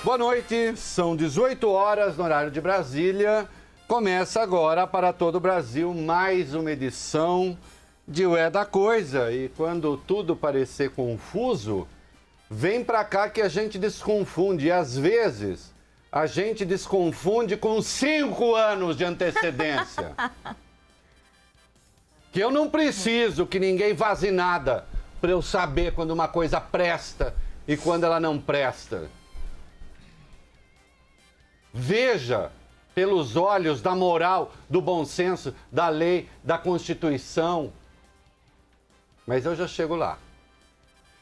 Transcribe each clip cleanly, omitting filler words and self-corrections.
Boa noite, são 18 horas no horário de Brasília. Começa agora para todo o Brasil mais uma edição de Ué da Coisa. E quando tudo parecer confuso, vem pra cá que a gente desconfunde. E às vezes a gente desconfunde com 5 anos de antecedência. Que eu não preciso que ninguém vaze nada para eu saber quando uma coisa presta e quando ela não presta. Veja pelos olhos da moral, do bom senso, da lei, da Constituição. Mas eu já chego lá.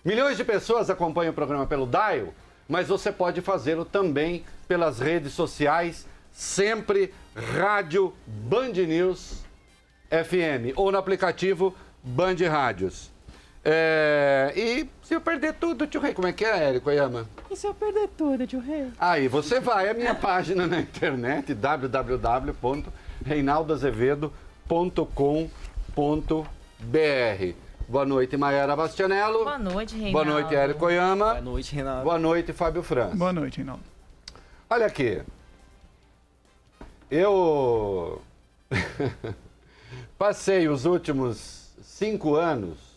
Milhões de pessoas acompanham o programa pelo Dial, mas você pode fazê-lo também pelas redes sociais, sempre Rádio Band News FM ou no aplicativo Band Rádios. E se eu perder tudo, tio Rei, como é que é, Érico Oyama? E se eu perder tudo, tio Rei? Aí você vai à minha página na internet, www.reinaldoazevedo.com.br. Boa noite, Maiara Bastianello. Boa noite, Reinaldo. Boa noite, Érico Oyama. Boa noite, Reinaldo. Boa noite, Fábio França. Boa noite, Reinaldo. Olha aqui. Eu passei os últimos 5 anos,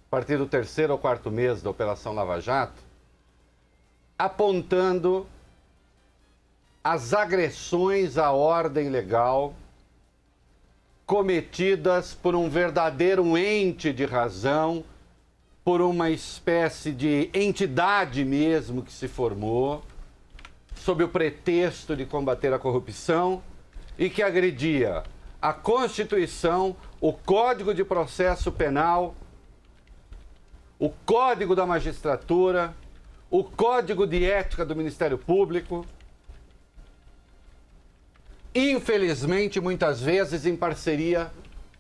a partir do 3º ou 4º mês da Operação Lava Jato, apontando as agressões à ordem legal cometidas por um verdadeiro ente de razão, por uma espécie de entidade mesmo que se formou, sob o pretexto de combater a corrupção e que agredia a Constituição, o Código de Processo Penal, o Código da Magistratura, o Código de Ética do Ministério Público, infelizmente, muitas vezes em parceria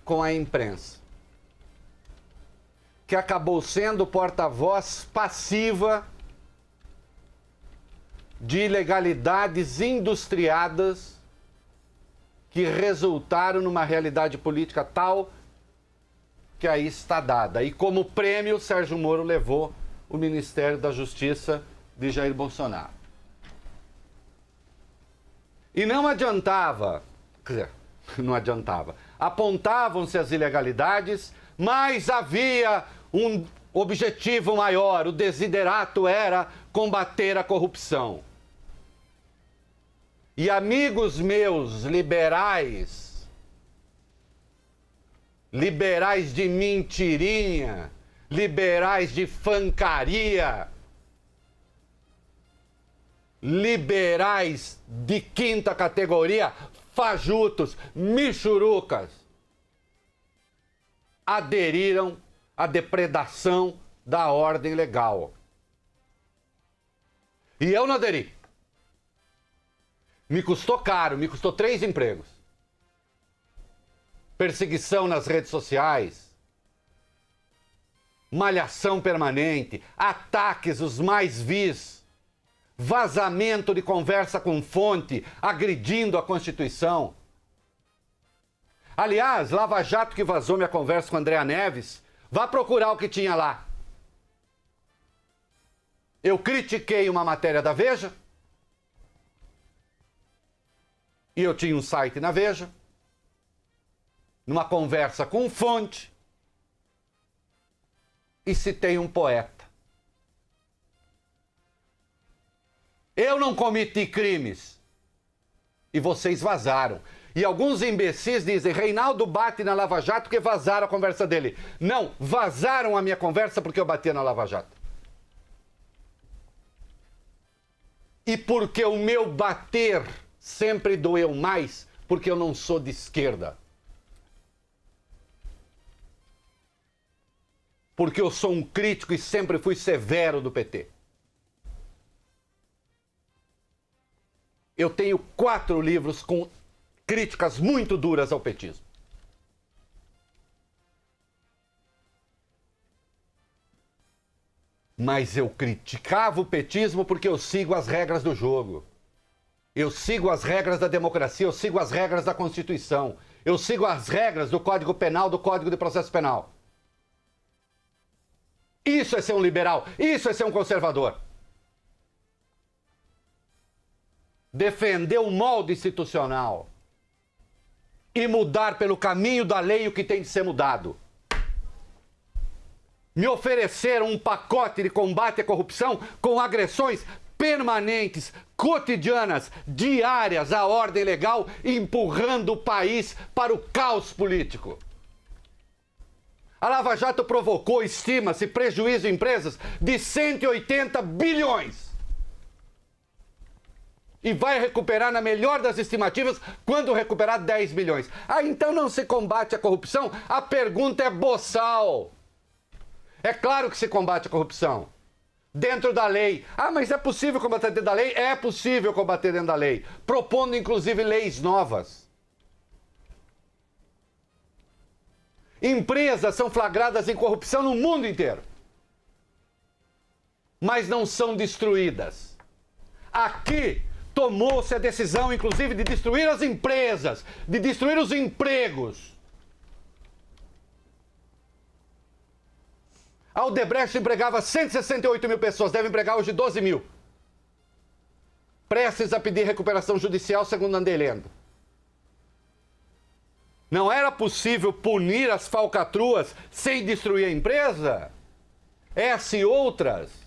com a imprensa, que acabou sendo porta-voz passiva de ilegalidades industriadas que resultaram numa realidade política tal que aí está dada. E como prêmio, Sérgio Moro levou o Ministério da Justiça de Jair Bolsonaro. E não adiantava, quer dizer, não adiantava, apontavam-se as ilegalidades, mas havia um objetivo maior, o desiderato era combater a corrupção. E amigos meus liberais, liberais de mentirinha, liberais de fancaria, liberais de 5ª categoria, fajutos, michurucas, aderiram à depredação da ordem legal. E eu não aderi. Me custou caro, me custou 3 empregos. Perseguição nas redes sociais, malhação permanente, ataques os mais vis, vazamento de conversa com fonte, agredindo a Constituição. Aliás, Lava Jato que vazou minha conversa com Andréa Neves, vá procurar o que tinha lá. Eu critiquei uma matéria da Veja, e eu tinha um site na Veja, numa conversa com fonte, e citei um poeta. Eu não cometi crimes. E vocês vazaram. E alguns imbecis dizem, Reinaldo bate na Lava Jato porque vazaram a conversa dele. Não, vazaram a minha conversa porque eu batia na Lava Jato. E porque o meu bater sempre doeu mais, porque eu não sou de esquerda. Porque eu sou um crítico e sempre fui severo do PT. Eu tenho 4 livros com críticas muito duras ao petismo. Mas eu criticava o petismo porque eu sigo as regras do jogo. Eu sigo as regras da democracia, eu sigo as regras da Constituição. Eu sigo as regras do Código Penal, do Código de Processo Penal. Isso é ser um liberal, isso é ser um conservador. defender o molde institucional e mudar pelo caminho da lei o que tem de ser mudado. Me ofereceram um pacote de combate à corrupção com agressões permanentes, cotidianas, diárias à ordem legal, empurrando o país para o caos político. A Lava Jato provocou, estima-se, prejuízo em empresas de 180 bilhões. E vai recuperar, na melhor das estimativas, quando recuperar 10 bilhões. Ah, então não se combate a corrupção? A pergunta é boçal. É claro que se combate a corrupção. Dentro da lei. Ah, mas é possível combater dentro da lei? É possível combater dentro da lei. Propondo, inclusive, leis novas. Empresas são flagradas em corrupção no mundo inteiro. Mas não são destruídas. Aqui tomou-se a decisão, inclusive, de destruir as empresas, de destruir os empregos. A Odebrecht empregava 168 mil pessoas, deve empregar hoje 12 mil. Prestes a pedir recuperação judicial, segundo andei lendo. Não era possível punir as falcatruas sem destruir a empresa? Essa e outras.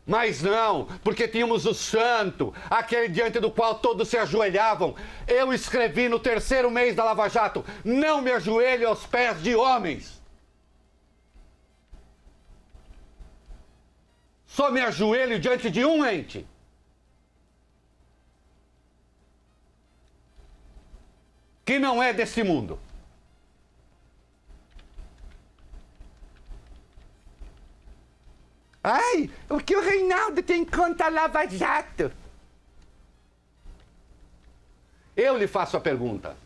Mas não, porque tínhamos o santo, aquele diante do qual todos se ajoelhavam. Eu escrevi no 3º mês da Lava Jato: não me ajoelho aos pés de homens. Só me ajoelho diante de um ente. Que não é desse mundo. Ai, o que o Reinaldo tem contra a Lava Jato? Eu lhe faço a pergunta.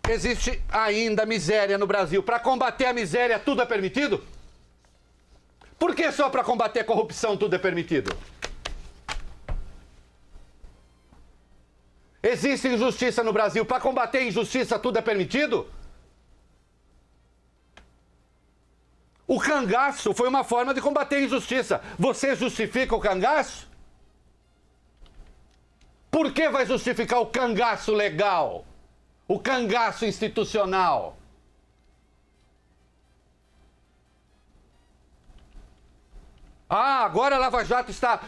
Existe ainda miséria no Brasil. Para combater a miséria, tudo é permitido? Por que só para combater a corrupção tudo é permitido? Existe injustiça no Brasil. Para combater a injustiça, tudo é permitido? O cangaço foi uma forma de combater a injustiça. Você justifica o cangaço? Por que vai justificar o cangaço legal? O cangaço institucional? Ah, agora a Lava Jato está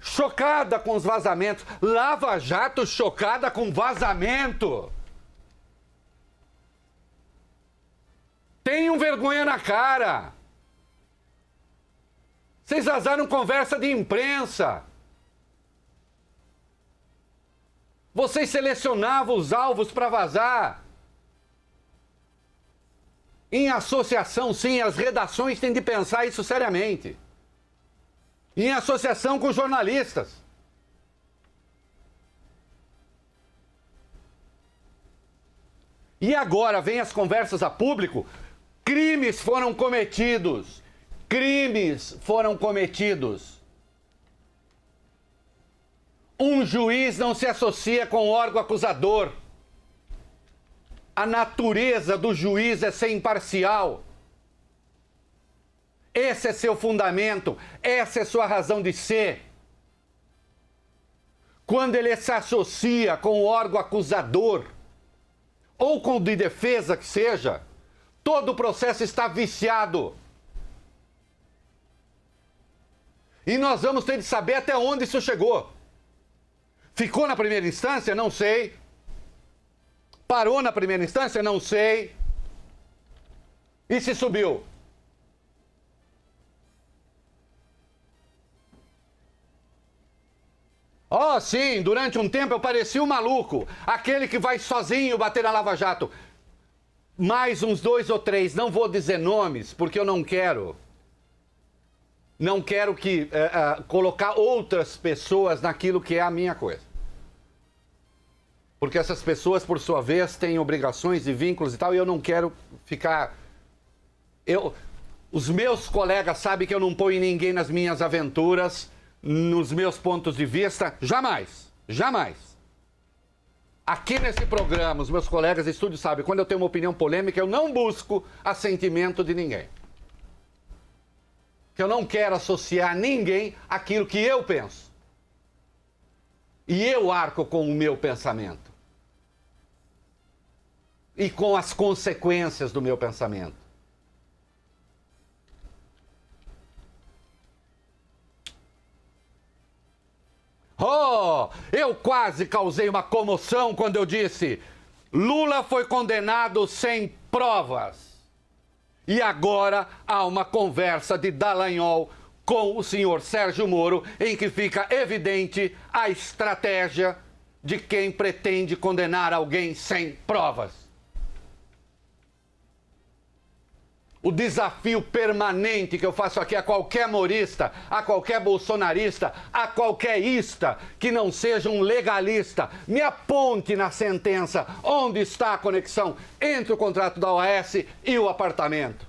chocada com os vazamentos. Lava Jato chocada com vazamento. Tenham vergonha na cara. Vocês vazaram conversa de imprensa. Vocês selecionavam os alvos para vazar. Em associação, sim, as redações têm de pensar isso seriamente. Em associação com jornalistas. E agora vem as conversas a público. Crimes foram cometidos. Crimes foram cometidos. Um juiz não se associa com o órgão acusador. A natureza do juiz é ser imparcial. Esse é seu fundamento, essa é sua razão de ser. Quando ele se associa com o órgão acusador, ou com o de defesa que seja, todo o processo está viciado. E nós vamos ter de saber até onde isso chegou. Ficou na primeira instância? Não sei. Parou na primeira instância? Não sei. E se subiu? Oh, sim, durante um tempo eu parecia um maluco. Aquele que vai sozinho bater na Lava Jato. Mais uns 2 ou 3, não vou dizer nomes, porque eu não quero. Não quero colocar outras pessoas naquilo que é a minha coisa. Porque essas pessoas, por sua vez, têm obrigações e vínculos e tal, e eu não quero ficar... Os meus colegas sabem que eu não ponho ninguém nas minhas aventuras, nos meus pontos de vista. Jamais. Jamais. Aqui nesse programa, os meus colegas de estúdio sabem, quando eu tenho uma opinião polêmica, eu não busco assentimento de ninguém. que eu não quero associar ninguém àquilo que eu penso. E eu arco com o meu pensamento. E com as consequências do meu pensamento. Oh, eu quase causei uma comoção quando eu disse: Lula foi condenado sem provas. E agora há uma conversa de Dallagnol com o senhor Sérgio Moro, em que fica evidente a estratégia de quem pretende condenar alguém sem provas. O desafio permanente que eu faço aqui a qualquer morista, a qualquer bolsonarista, a qualquer ista que não seja um legalista, me aponte na sentença onde está a conexão entre o contrato da OAS e o apartamento.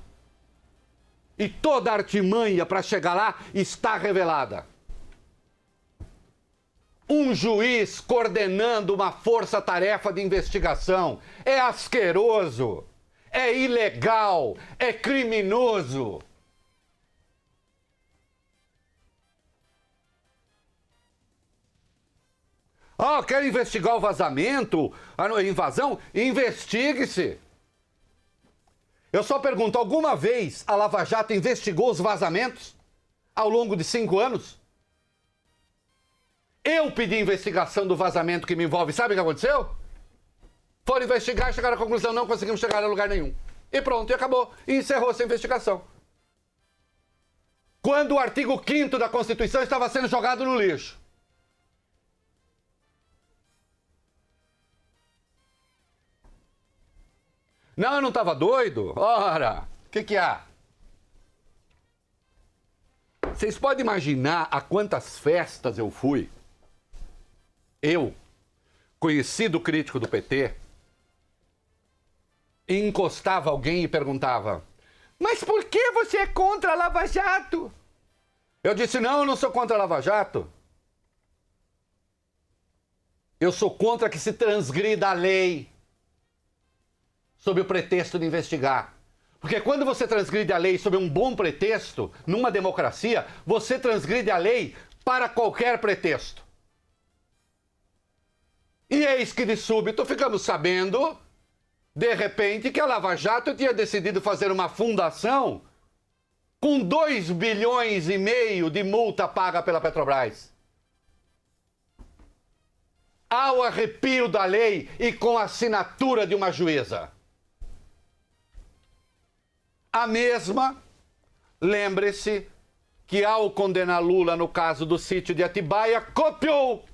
E toda a artimanha para chegar lá está revelada. Um juiz coordenando uma força-tarefa de investigação é asqueroso. É ilegal, é criminoso. Ah, quer investigar o vazamento, a invasão? Investigue-se. Eu só pergunto, alguma vez a Lava Jato investigou os vazamentos ao longo de 5 anos? Eu pedi investigação do vazamento que me envolve. Sabe o que aconteceu? Foram investigar e chegaram à conclusão, não conseguimos chegar a lugar nenhum. E pronto, e acabou. E encerrou essa investigação. Quando o artigo 5º da Constituição estava sendo jogado no lixo. Não, eu não estava doido. Ora, o que há? Vocês podem imaginar a quantas festas eu fui? Eu, conhecido crítico do PT, encostava alguém e perguntava: mas por que você é contra a Lava Jato? Eu disse: não, eu não sou contra a Lava Jato. Eu sou contra que se transgrida a lei sob o pretexto de investigar. Porque quando você transgride a lei sob um bom pretexto, numa democracia, você transgride a lei para qualquer pretexto. E eis que de súbito ficamos sabendo, de repente, que a Lava Jato tinha decidido fazer uma fundação com 2,5 bilhões de multa paga pela Petrobras. Ao arrepio da lei e com a assinatura de uma juíza. A mesma, lembre-se, que ao condenar Lula no caso do sítio de Atibaia, copiou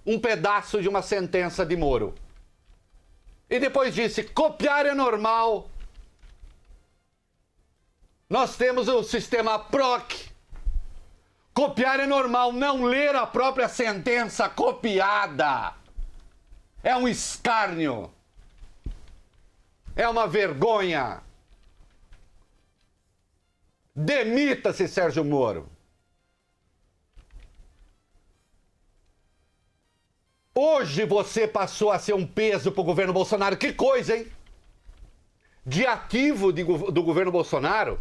um pedaço de uma sentença de Moro. E depois disse: copiar é normal. Nós temos o sistema PROC. Copiar é normal, não ler a própria sentença copiada. É um escárnio. É uma vergonha. Demita-se, Sérgio Moro. Hoje você passou a ser um peso para o governo Bolsonaro. Que coisa, hein? De ativo do governo Bolsonaro,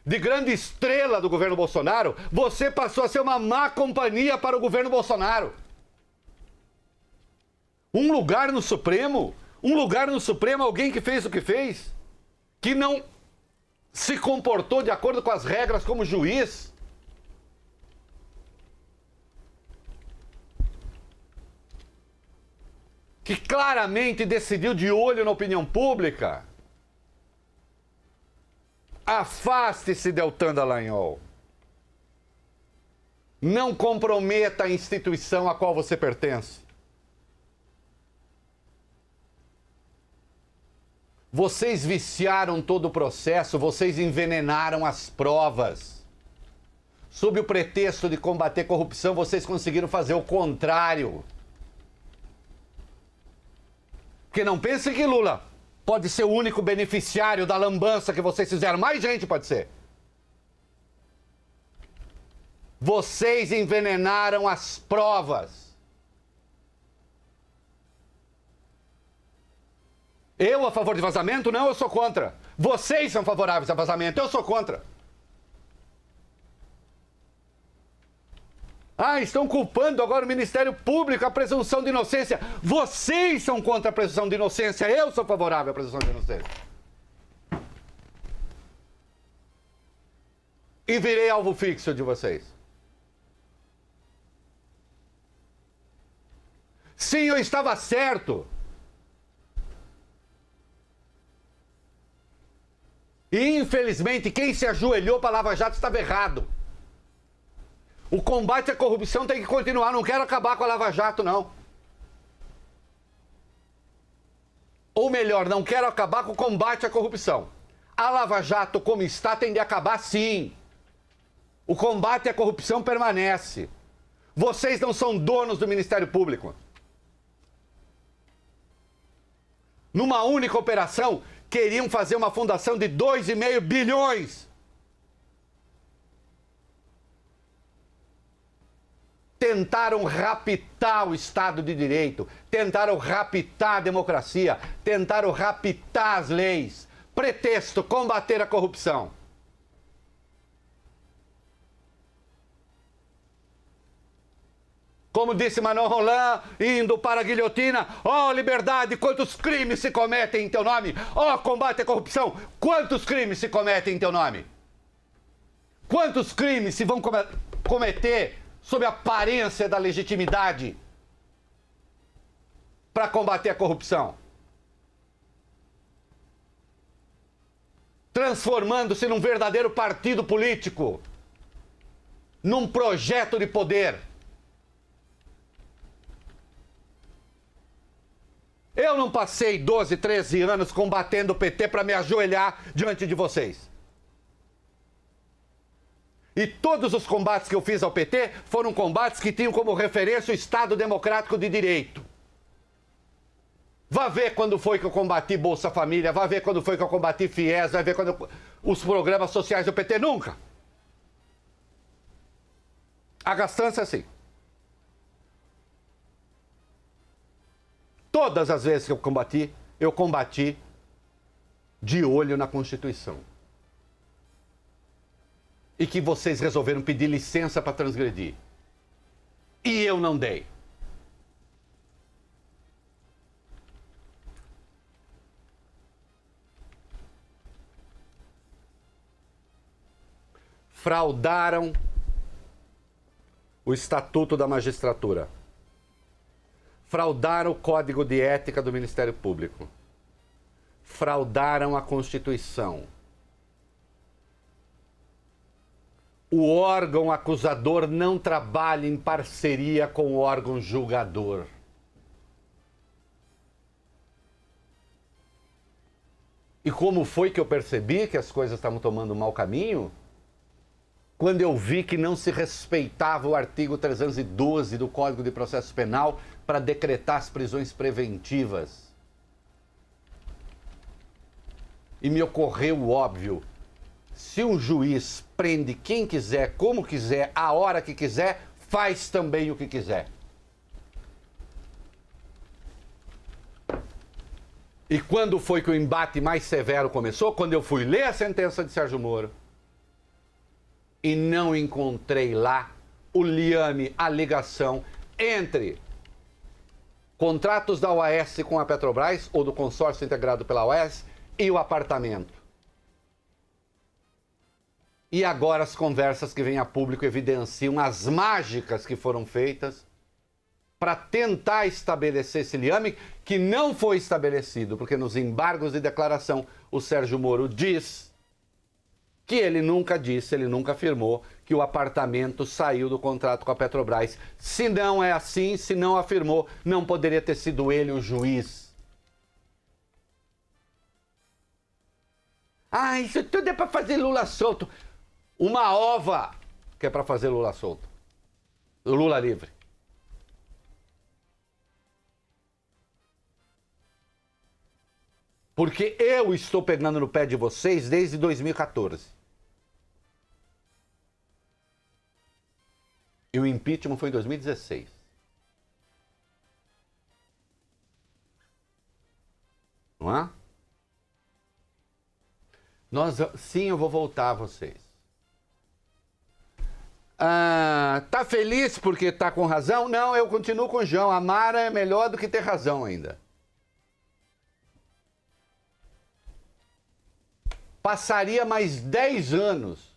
de grande estrela do governo Bolsonaro, você passou a ser uma má companhia para o governo Bolsonaro. Um lugar no Supremo, alguém que fez o que fez, que não se comportou de acordo com as regras como juiz. Que claramente decidiu de olho na opinião pública. Afaste-se, Deltan Dallagnol. Não comprometa a instituição a qual você pertence. Vocês viciaram todo o processo, vocês envenenaram as provas. Sob o pretexto de combater corrupção, vocês conseguiram fazer o contrário. Porque não pensem que Lula pode ser o único beneficiário da lambança que vocês fizeram. Mais gente pode ser. Vocês envenenaram as provas. Eu a favor de vazamento? Não, eu sou contra. Vocês são favoráveis a vazamento, eu sou contra. Ah, estão culpando agora o Ministério Público, a presunção de inocência. Vocês são contra a presunção de inocência, eu sou favorável à presunção de inocência. E virei alvo fixo de vocês. Sim, eu estava certo. E, infelizmente, quem se ajoelhou para a Lava Jato estava errado. O combate à corrupção tem que continuar. Não quero acabar com a Lava Jato, não. Ou melhor, não quero acabar com o combate à corrupção. A Lava Jato, como está, tem de acabar sim. O combate à corrupção permanece. Vocês não são donos do Ministério Público. Numa única operação, queriam fazer uma fundação de 2,5 bilhões. Tentaram raptar o Estado de Direito, tentaram raptar a democracia, tentaram raptar as leis. Pretexto, combater a corrupção. Como disse Manon Roland, indo para a guilhotina, ó liberdade, quantos crimes se cometem em teu nome? Ó combate à corrupção, quantos crimes se cometem em teu nome? Quantos crimes se vão cometer sob a aparência da legitimidade para combater a corrupção? Transformando-se num verdadeiro partido político, num projeto de poder. Eu não passei 12, 13 anos combatendo o PT para me ajoelhar diante de vocês. E todos os combates que eu fiz ao PT foram combates que tinham como referência o Estado Democrático de Direito. Vá ver quando foi que eu combati Bolsa Família, vá ver quando foi que eu combati FIES, vai ver quando os programas sociais do PT. Nunca. A gastança, sim. Todas as vezes que eu combati de olho na Constituição. E que vocês resolveram pedir licença para transgredir. E eu não dei. Fraudaram o Estatuto da Magistratura. Fraudaram o Código de Ética do Ministério Público. Fraudaram a Constituição. O órgão acusador não trabalha em parceria com o órgão julgador. E como foi que eu percebi que as coisas estavam tomando um mau caminho? Quando eu vi que não se respeitava o artigo 312 do Código de Processo Penal para decretar as prisões preventivas. E me ocorreu o óbvio. Se um juiz prende quem quiser, como quiser, a hora que quiser, faz também o que quiser. E quando foi que o embate mais severo começou? Quando eu fui ler a sentença de Sérgio Moro e não encontrei lá o liame, a ligação entre contratos da OAS com a Petrobras, ou do consórcio integrado pela OAS, e o apartamento. E agora as conversas que vêm a público evidenciam as mágicas que foram feitas para tentar estabelecer esse liame, que não foi estabelecido, porque nos embargos de declaração o Sérgio Moro diz que ele nunca disse, ele nunca afirmou que o apartamento saiu do contrato com a Petrobras. Se não é assim, se não afirmou, não poderia ter sido ele o juiz. Ah, isso tudo é para fazer Lula solto. Uma ova que é para fazer Lula solto. Lula livre. Porque eu estou pegando no pé de vocês desde 2014. E o impeachment foi em 2016. Não é? Sim, eu vou voltar a vocês. Tá Tá feliz porque tá com razão? Não, eu continuo com o João. Amar é melhor do que ter razão ainda. Passaria mais 10 anos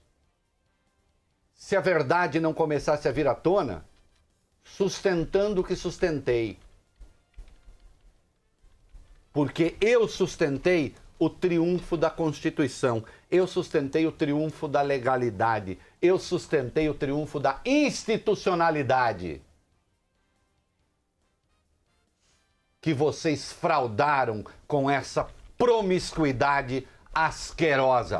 se a verdade não começasse a vir à tona, sustentando o que sustentei. Porque eu sustentei o triunfo da Constituição, eu sustentei o triunfo da legalidade, eu sustentei o triunfo da institucionalidade. Que vocês fraudaram com essa promiscuidade asquerosa.